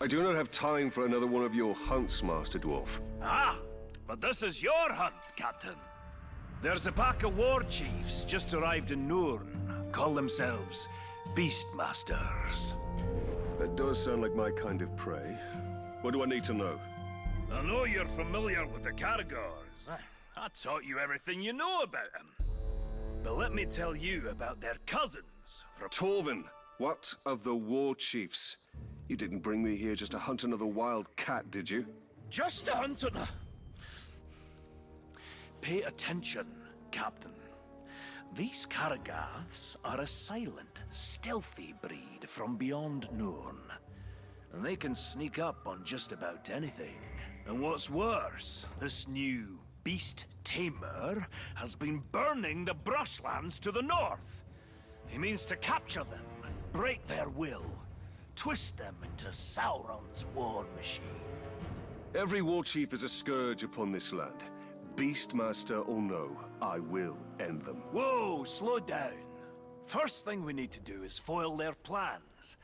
I do not have time for another one of your hunts, Master Dwarf. Ah, but this is your hunt, Captain. There's a pack of war chiefs just arrived in Nurn. Call themselves Beastmasters. That does sound like my kind of prey. What do I need to know? I know you're familiar with the Caragors. I taught you everything you know about them. But let me tell you about their cousins from... Torvin, what of the war chiefs? You didn't bring me here just to hunt another wild cat, did you? Just to hunt an... Pay attention, Captain. These Caragaths are a silent, stealthy breed from beyond Nurn. And they can sneak up on just about anything. And what's worse, this new beast tamer has been burning the brushlands to the north. He means to capture them, break their will, twist them into Sauron's war machine. Every war chief is a scourge upon this land. Beastmaster or no, I will end them. Whoa, slow down. First thing we need to do is foil their plans.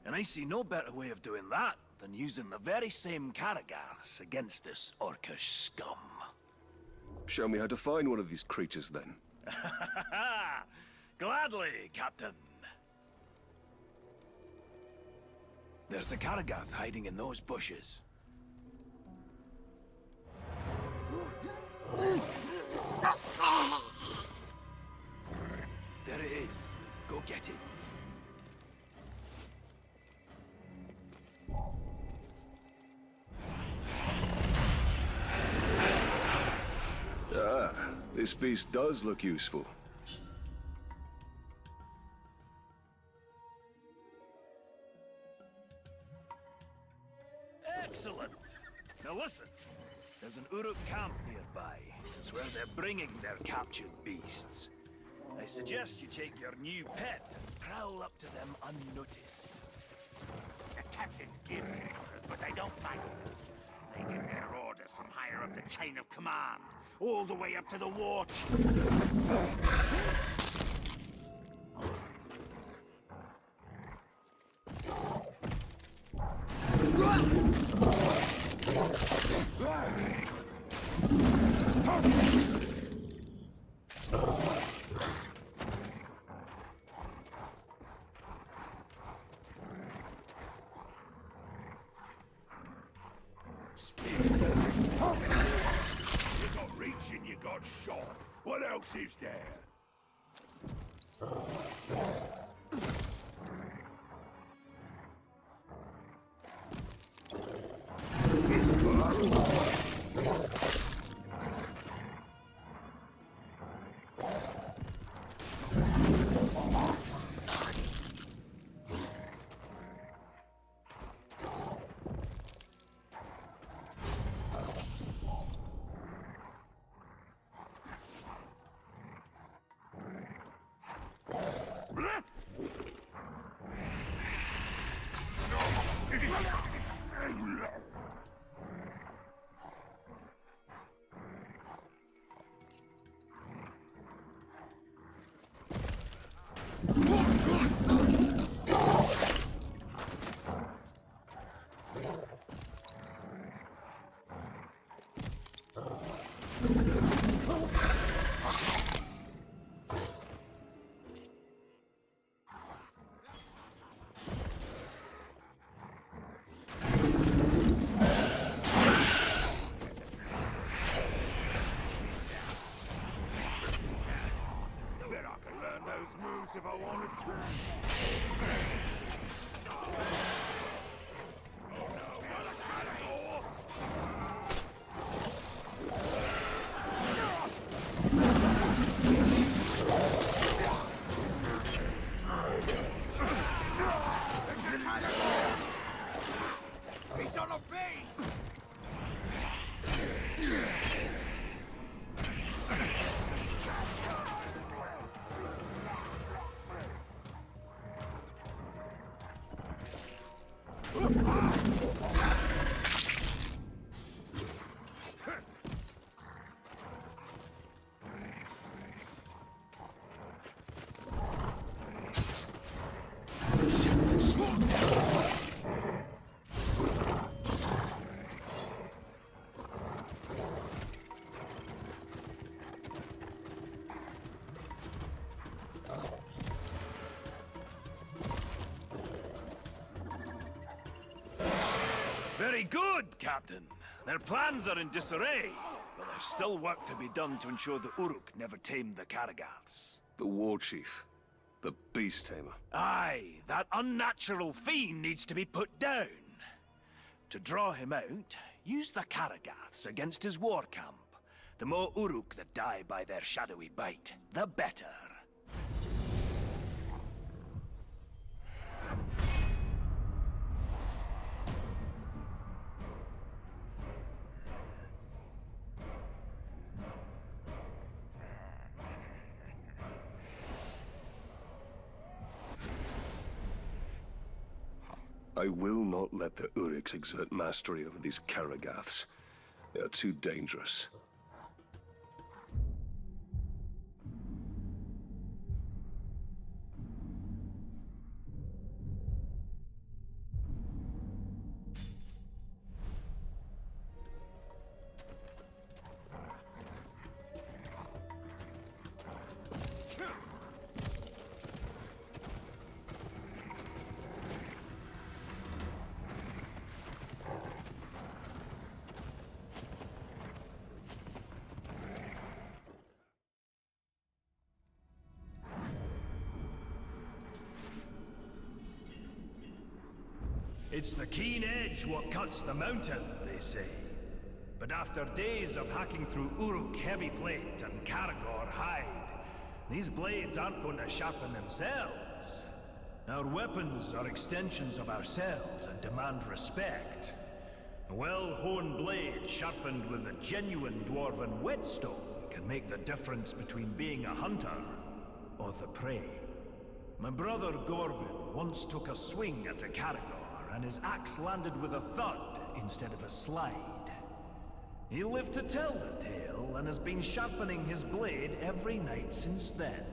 And I see no better way of doing that than using the very same Caragaths against this orcish scum. Show me how to find one of these creatures, then. Gladly, Captain. There's a Caragath hiding in those bushes. There it is. Go get it. Ah, this beast does look useful. Excellent! Now listen, there's an Uruk camp nearby. It's where they're bringing their captured beasts. I suggest you take your new pet and prowl up to them unnoticed. The captains give orders, but they don't fight them. They get their orders from higher up the chain of command, all the way up to the war chiefs. You got reach and you got shot. What else is there? If I wanted to. Oh no, not a Caragor! He's on a base! Very good, Captain. Their plans are in disarray, but there's still work to be done to ensure the Uruk never tamed the Karagaths. The war chief. The beast tamer. Aye, that unnatural fiend needs to be put down. To draw him out, use the Karagaths against his war camp. The more Uruk that die by their shadowy bite, the better. I will not let the Uruks exert mastery over these Karagaths. They are too dangerous. It's the keen edge what cuts the mountain, they say. But after days of hacking through Uruk heavy plate and Karagor hide, these blades aren't going to sharpen themselves. Our weapons are extensions of ourselves and demand respect. A well-honed blade sharpened with a genuine dwarven whetstone can make the difference between being a hunter or the prey. My brother Gorvin once took a swing at a Karagor, and his axe landed with a thud instead of a slide. He lived to tell the tale, and has been sharpening his blade every night since then.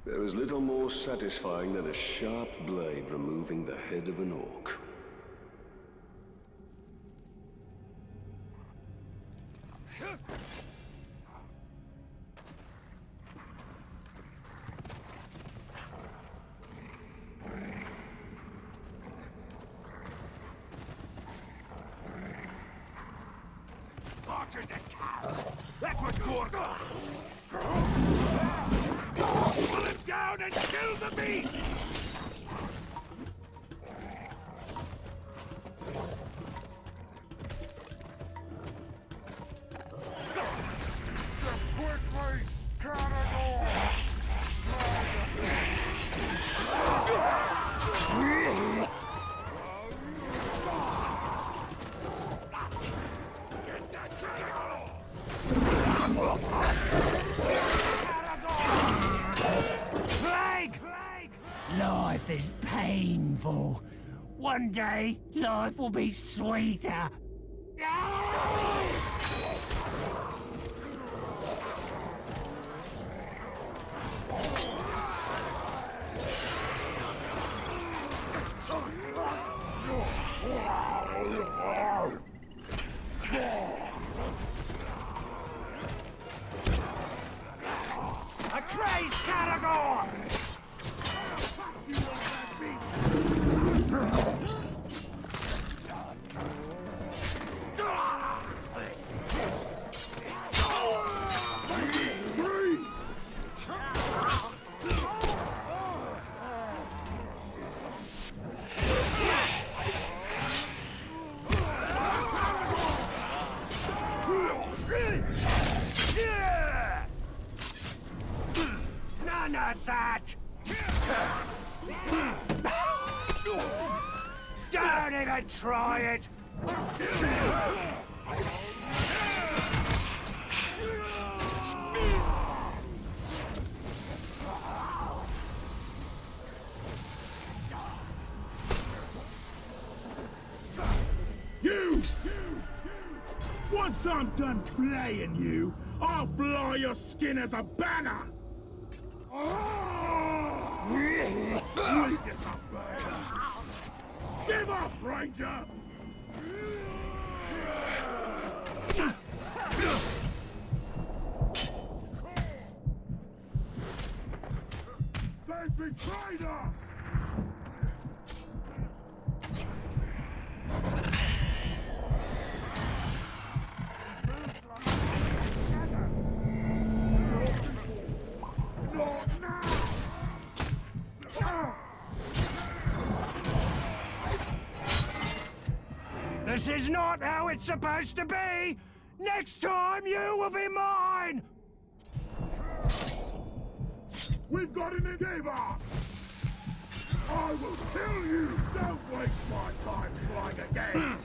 There is little more satisfying than a sharp blade removing the head of an orc. Slaughter the cow! That was Mordor! Pull him down and kill the beast! Quickly, Caragor! Get that Caragor! Life is painful. One day, life will be sweeter. A crazed Caragor! that! Don't even try it! You! Once I'm done flaying you, I'll fly your skin as a banner! Weak as a bird! Give up, Ranger! They betrayed us! This is not how it's supposed to be! Next time you will be mine! We've got an endeavor! I will kill you! Don't waste my time trying again!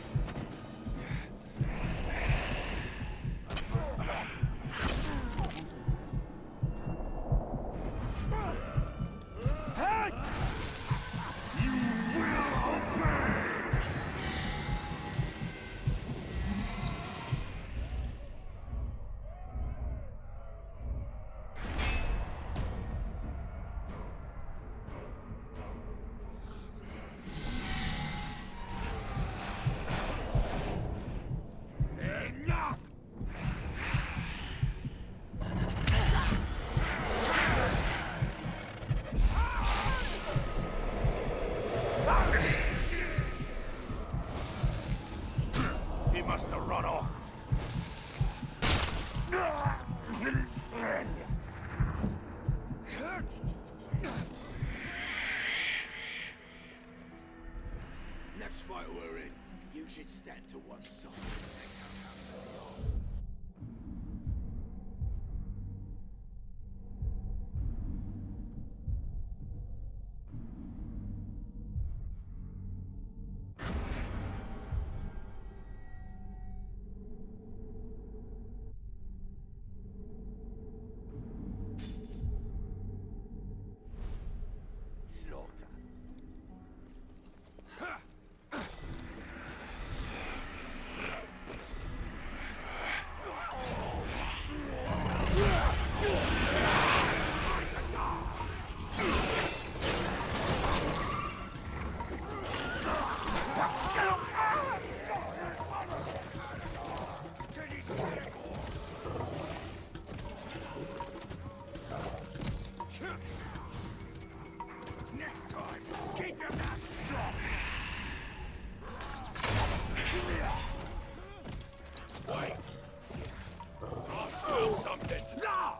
He must have run off. Next fight we're in, you should stand to one side. Next time, keep your mouth shut. Wait. I'll smell something. No!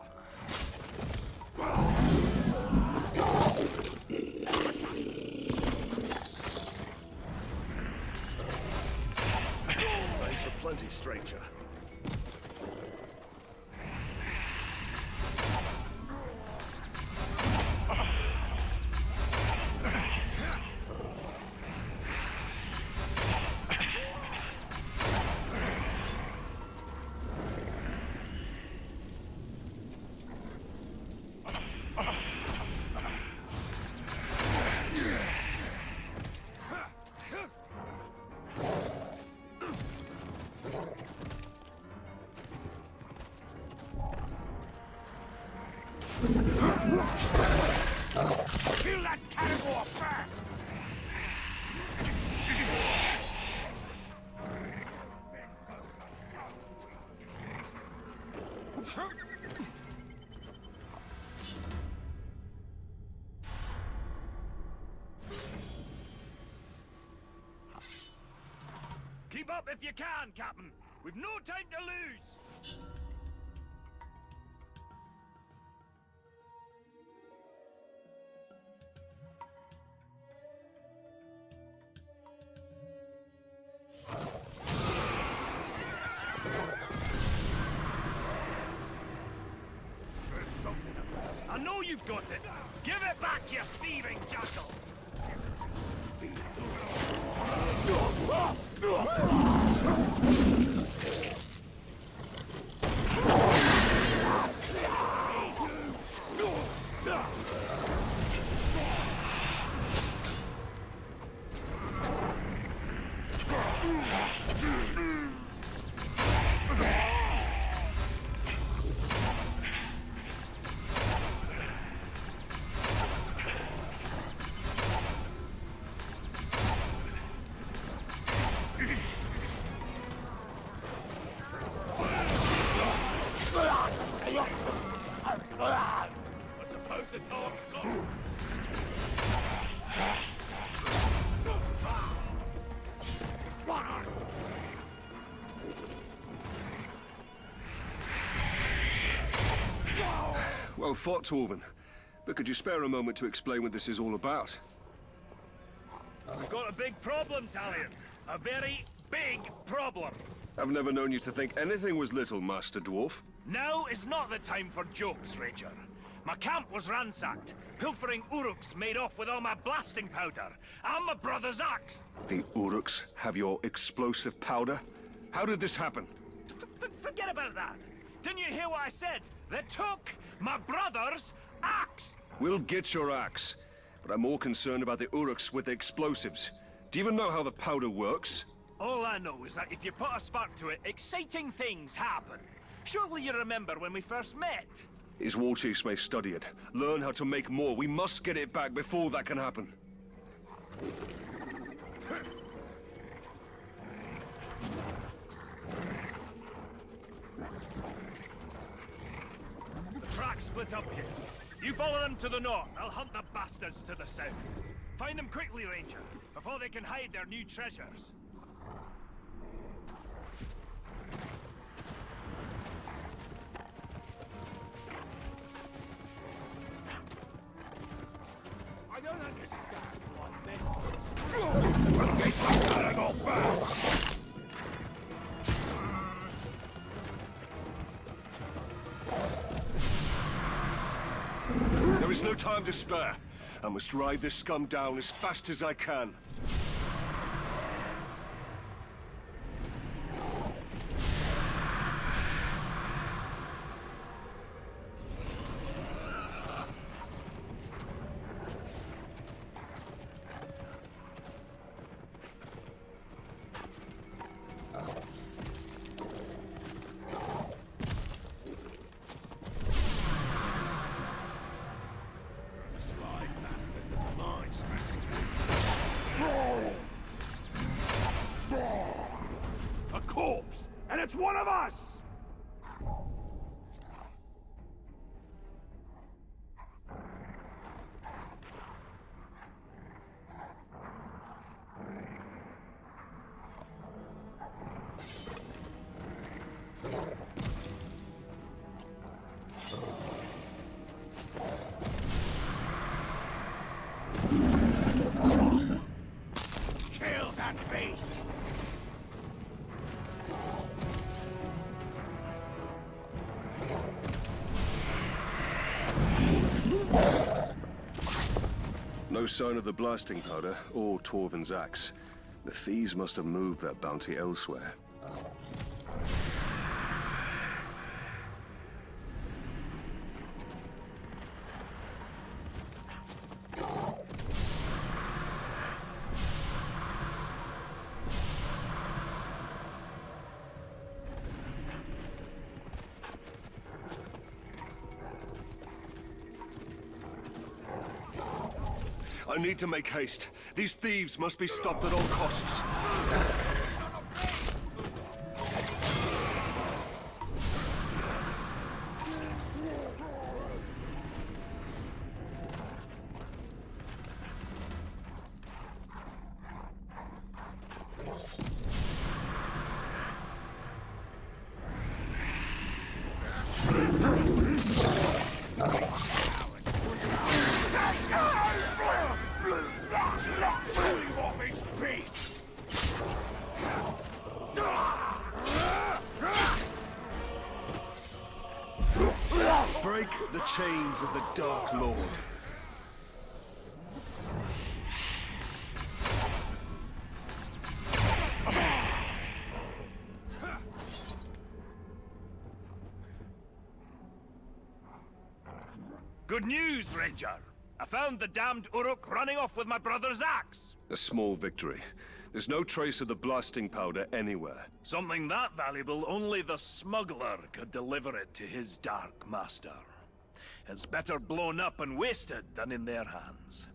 Thanks for plenty, stranger. Kill that cannibal first! Keep up if you can, Captain. We've no time to lose. I know you've got it. Give it back, you thieving jackals! Well fought, Torvin. But could you spare a moment to explain what this is all about? We've got a big problem, Talion. A very big problem. I've never known you to think anything was little, Master Dwarf. Now is not the time for jokes, Ranger. My camp was ransacked. Pilfering Uruks made off with all my blasting powder. And my brother's axe. The Uruks have your explosive powder? How did this happen? Forget about that. Didn't you hear what I said? They took my brother's axe. We'll get your axe. But I'm more concerned about the Uruks with the explosives. Do you even know how the powder works? All I know is that if you put a spark to it, exciting things happen. Surely you remember when we first met? His war chiefs may study it, learn how to make more. We must get it back before that can happen. The tracks split up here. You follow them to the north. I'll hunt the bastards to the south. Find them quickly, Ranger, before they can hide their new treasures. I don't understand why men... Get that gotta go fast! There is no time to spare. I must ride this scum down as fast as I can. A corpse! And it's one of us! Kill that beast! No sign of the blasting powder or Torvin's axe. The thieves must have moved that bounty elsewhere. I need to make haste. These thieves must be stopped at all costs. Break the chains of the Dark Lord. Good news, Ranger. I found the damned Uruk running off with my brother's axe. A small victory. There's no trace of the blasting powder anywhere. Something that valuable, only the smuggler could deliver it to his dark master. It's better blown up and wasted than in their hands.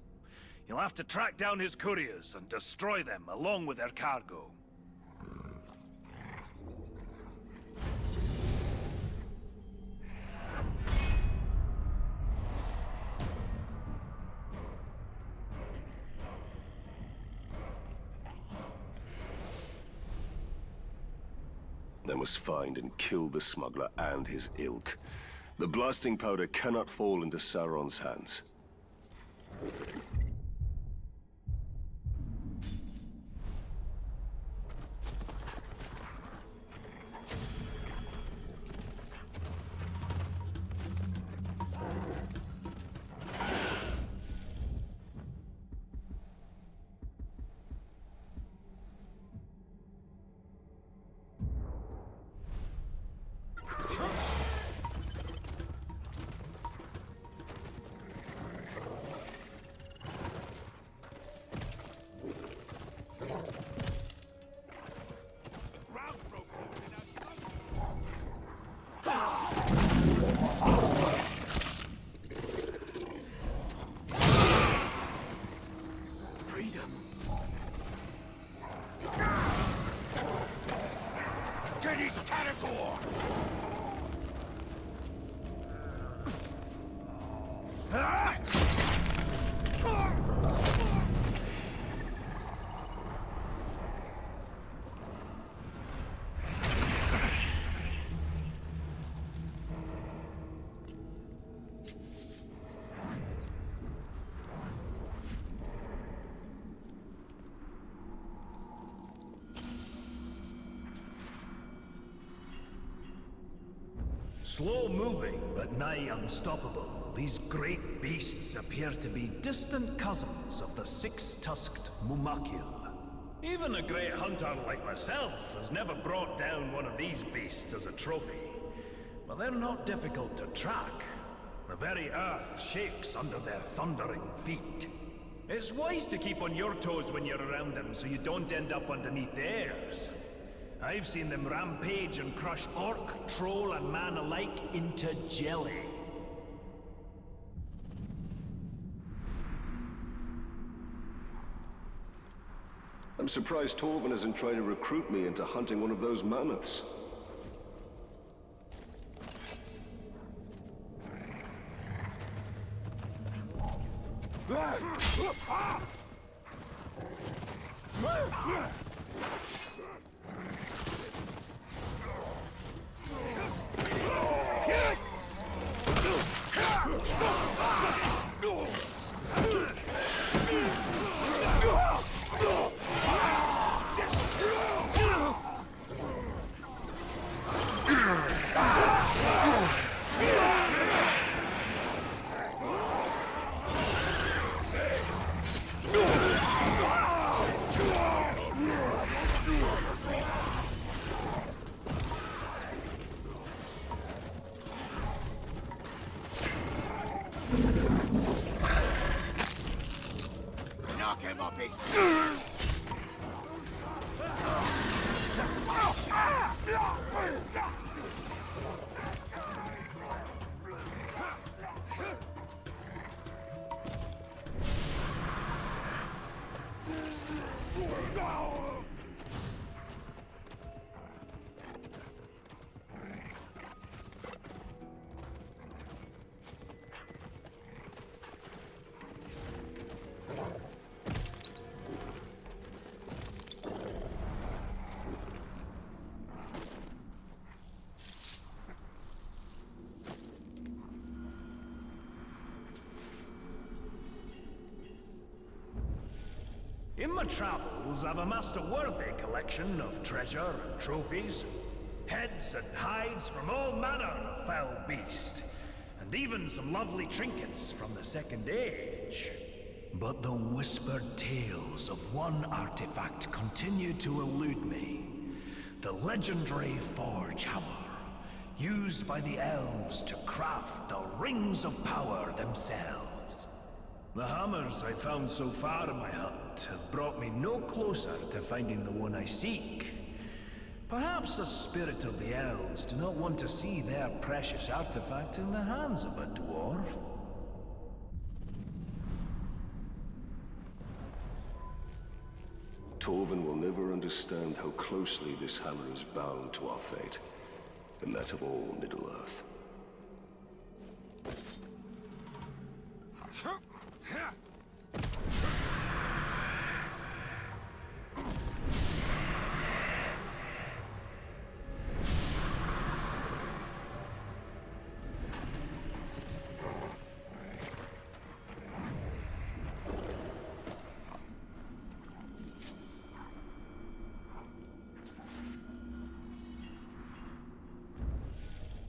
You'll have to track down his couriers and destroy them along with their cargo. They must find and kill the smuggler and his ilk. The blasting powder cannot fall into Sauron's hands. Slow-moving, but nigh unstoppable, these great beasts appear to be distant cousins of the six-tusked Mumakil. Even a great hunter like myself has never brought down one of these beasts as a trophy. But they're not difficult to track. The very earth shakes under their thundering feet. It's wise to keep on your toes when you're around them so you don't end up underneath theirs. I've seen them rampage and crush orc, troll, and man alike into jelly. I'm surprised Torvin isn't trying to recruit me into hunting one of those mammoths. Knock him off his... In my travels, I've amassed a worthy collection of treasure and trophies, heads and hides from all manner of foul beast, and even some lovely trinkets from the Second Age. But the whispered tales of one artifact continue to elude me. The legendary Forge Hammer. used by the elves to craft the rings of power themselves. The hammers I've found so far in my hunt have brought me no closer to finding the one I seek. Perhaps the spirit of the elves do not want to see their precious artifact in the hands of a dwarf. Torvin will never understand how closely this hammer is bound to our fate, and that of all Middle-earth.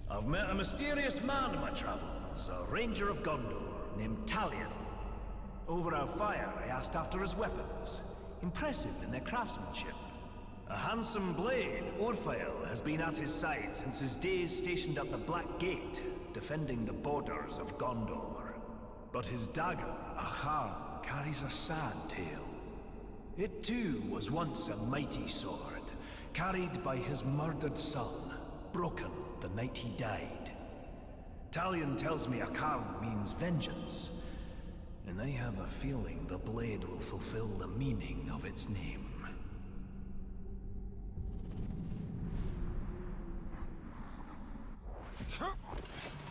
I've met a mysterious man in my travels, a ranger of Gondor named Talion. Over our fire, I asked after his weapons, impressive in their craftsmanship. A handsome blade, Orphael, has been at his side since his days stationed at the Black Gate, defending the borders of Gondor. But his dagger, Ahar, carries a sad tale. It too was once a mighty sword, carried by his murdered son, broken the night he died. Talion tells me Akarn means vengeance, and I have a feeling the blade will fulfill the meaning of its name.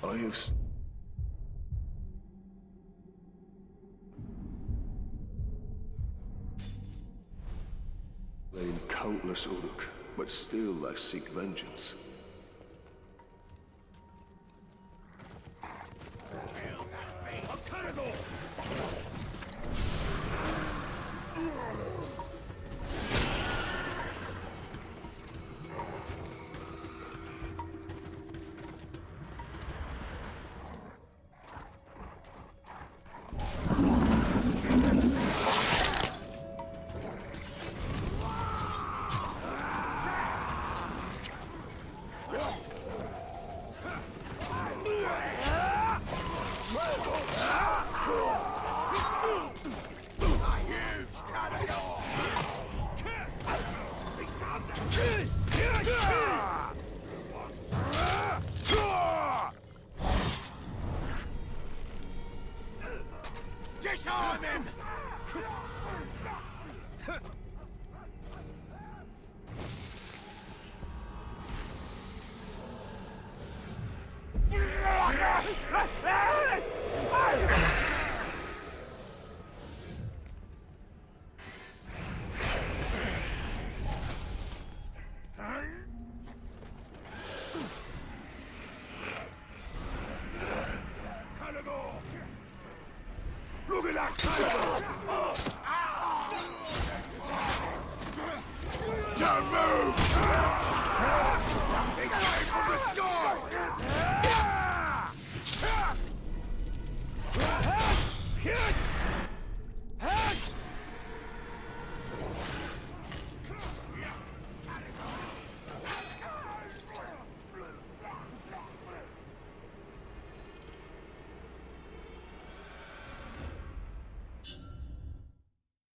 I have slain countless Uruk, but still I seek vengeance. Disarm him! Look at that caliber! Don't move!